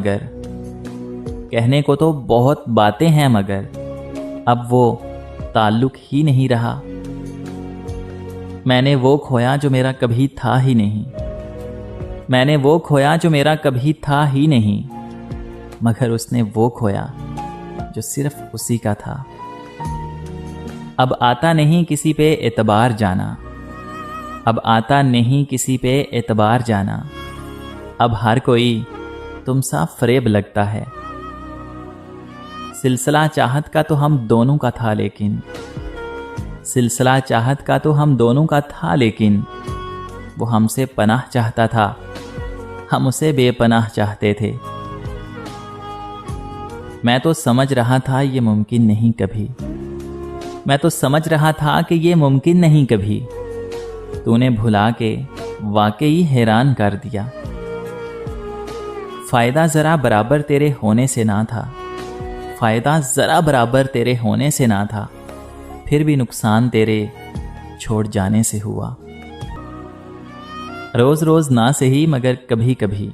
مگر کہنے کو تو بہت باتیں ہیں، مگر اب وہ تعلق ہی نہیں رہا۔ میں نے وہ کھویا جو میرا کبھی تھا ہی نہیں، میں نے وہ کھویا جو میرا کبھی تھا ہی نہیں، مگر اس نے وہ کھویا جو صرف اسی کا تھا۔ اب آتا نہیں کسی پہ اعتبار جانا، اب آتا نہیں کسی پہ اعتبار جانا، اب ہر کوئی تم سا فریب لگتا ہے۔ سلسلہ چاہت کا تو ہم دونوں کا تھا، لیکن سلسلہ چاہت کا تو ہم دونوں کا تھا، لیکن وہ ہم سے پناہ چاہتا تھا، ہم اسے بے پناہ چاہتے تھے۔ میں تو سمجھ رہا تھا یہ ممکن نہیں کبھی، میں تو سمجھ رہا تھا کہ یہ ممکن نہیں کبھی، تو نے بھلا کے واقعی حیران کر دیا۔ فائدہ ذرا برابر تیرے ہونے سے نہ تھا، فائدہ ذرا برابر تیرے ہونے سے نہ تھا، پھر بھی نقصان تیرے چھوڑ جانے سے ہوا۔ روز روز نہ سہی مگر کبھی کبھی،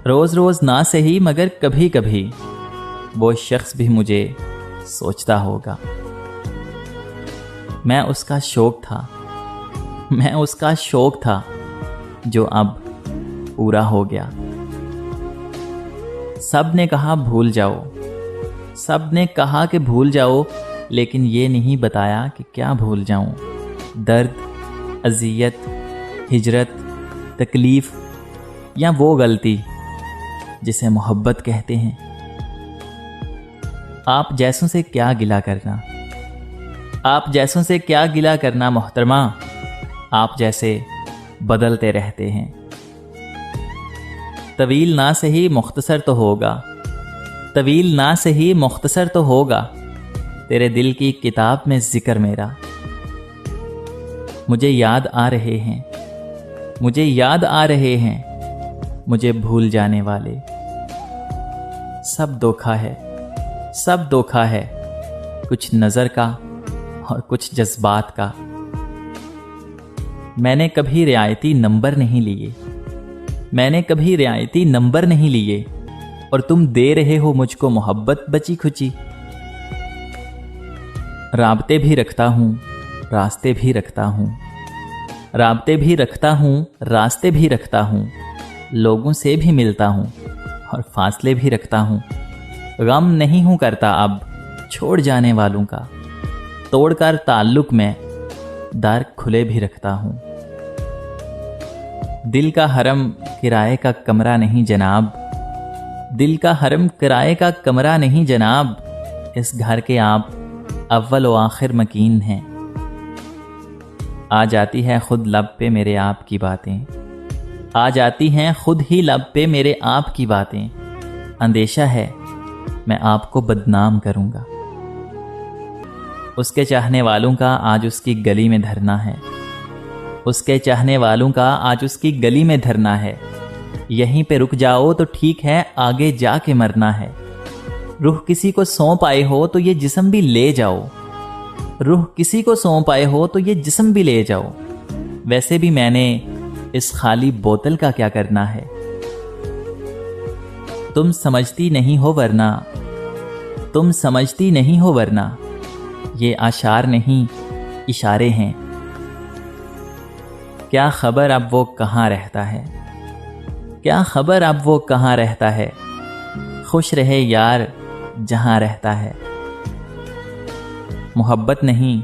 روز روز نہ سہی مگر کبھی کبھی، وہ شخص بھی مجھے سوچتا ہوگا۔ میں اس کا شوق تھا، میں اس کا شوق تھا جو اب پورا ہو گیا۔ سب نے کہا بھول جاؤ، سب نے کہا کہ بھول جاؤ، لیکن یہ نہیں بتایا کہ کیا بھول جاؤں۔ درد، اذیت، ہجرت، تکلیف یا وہ غلطی جسے محبت کہتے ہیں۔ آپ جیسوں سے کیا گلہ کرنا، آپ جیسوں سے کیا گلہ کرنا محترمہ، آپ جیسے بدلتے رہتے ہیں۔ طویل نہ سہی مختصر تو ہوگا، طویل نہ سہی مختصر تو ہوگا، تیرے دل کی کتاب میں ذکر میرا۔ مجھے یاد آ رہے ہیں، مجھے یاد آ رہے ہیں مجھے بھول جانے والے۔ سب دھوکا ہے، سب دھوکا ہے، کچھ نظر کا اور کچھ جذبات کا۔ میں نے کبھی رعایتی نمبر نہیں لیے، میں نے کبھی رعایتی نمبر نہیں لیے، اور تم دے رہے ہو مجھ کو محبت بچی کھچی۔ رابطے بھی رکھتا ہوں، راستے بھی رکھتا ہوں، رابطے بھی رکھتا ہوں، راستے بھی رکھتا ہوں، لوگوں سے بھی ملتا ہوں اور فاصلے بھی رکھتا ہوں۔ غم نہیں ہوں کرتا اب چھوڑ جانے والوں کا، توڑ کر تعلق میں در کھلے بھی رکھتا ہوں۔ دل کا حرم کرائے کا کمرہ نہیں جناب، دل کا حرم کرائے کا کمرہ نہیں جناب، اس گھر کے آپ اول و آخر مکین ہیں۔ آ جاتی ہے خود لب پہ میرے آپ کی باتیں، آ جاتی ہیں خود ہی لب پہ میرے آپ کی باتیں، اندیشہ ہے میں آپ کو بدنام کروں گا۔ اس کے چاہنے والوں کا آج اس کی گلی میں دھرنا ہے، اس کے چاہنے والوں کا آج اس کی گلی میں دھرنا ہے۔ یہیں پہ رک جاؤ تو ٹھیک ہے، آگے جا کے مرنا ہے۔ روح کسی کو سونپ آئے ہو تو یہ جسم بھی لے جاؤ، روح کسی کو سونپ آئے ہو تو یہ جسم بھی لے جاؤ۔ ویسے بھی میں نے اس خالی بوتل کا کیا کرنا ہے؟ تم سمجھتی نہیں ہو ورنہ، تم سمجھتی نہیں ہو ورنہ یہ اشعار نہیں اشارے ہیں۔ کیا خبر اب وہ کہاں رہتا ہے، کیا خبر اب وہ کہاں رہتا ہے، خوش رہے یار جہاں رہتا ہے۔ محبت نہیں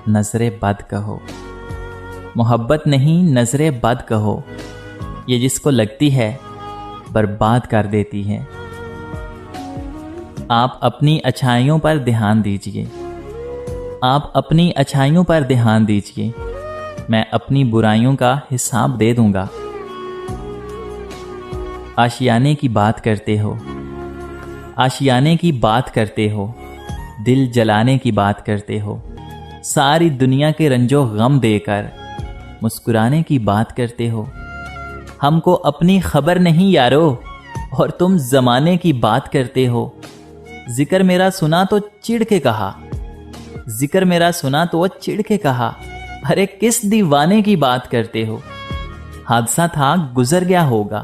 نظر بد کہو، محبت نہیں نظر بد کہو، یہ جس کو لگتی ہے برباد کر دیتی ہے۔ آپ اپنی اچھائیوں پر دھیان دیجئے، آپ اپنی اچھائیوں پر دھیان دیجئے، میں اپنی برائیوں کا حساب دے دوں گا۔ آشیانے کی بات کرتے ہو، آشیانے کی بات کرتے ہو، دل جلانے کی بات کرتے ہو، ساری دنیا کے رنج و غم دے کر مسکرانے کی بات کرتے ہو۔ ہم کو اپنی خبر نہیں یارو، اور تم زمانے کی بات کرتے ہو۔ ذکر میرا سنا تو چڑھ کے کہا، ذکر میرا سنا تو چڑھ کے کہا، ارے کس دیوانے کی بات کرتے ہو؟ حادثہ تھا گزر گیا ہوگا،